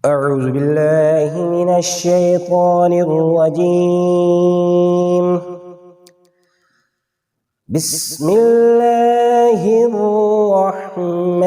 أعوذ بالله من الشيطان الرجيم. بسم الله الرحمن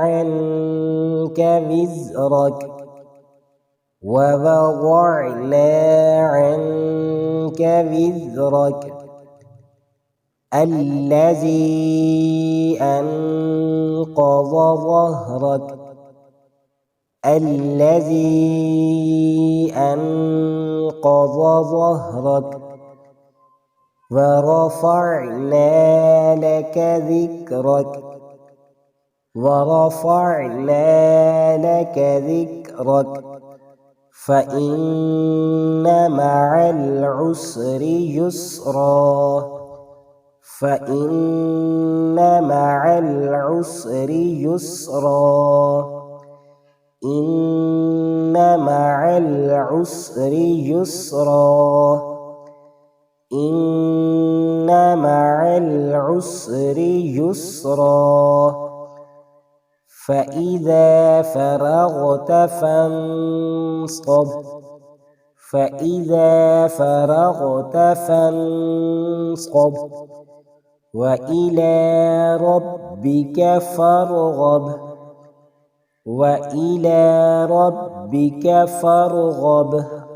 عنك وزرك ووضعنا عنك وزرك الذي أنقض ظهرك الذي أنقض ظهرك ورفعنا لك ذكرك ورفعنا لك ذكرك فإن مع العسر يسرا فإن مع العسر يسرا إن مع العسر يسرا إن مع العسر يسرا فإذا فرغت فانصب فإذا فرغت فانصب وإلى ربك فارغب وإلى ربك فارغب।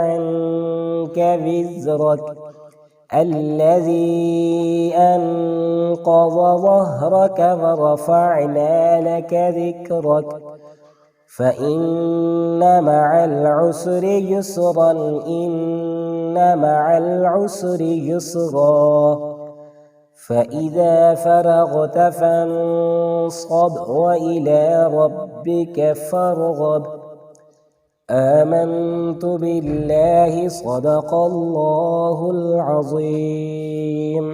عنك وزرك الذي أنقض ظهرك ورفعنا لك ذكرك فإن مع العسر يسرا إن مع العسر يسرا فإذا فرغت فانصب وإلى ربك فارغب. آمنت بالله صدق الله العظيم.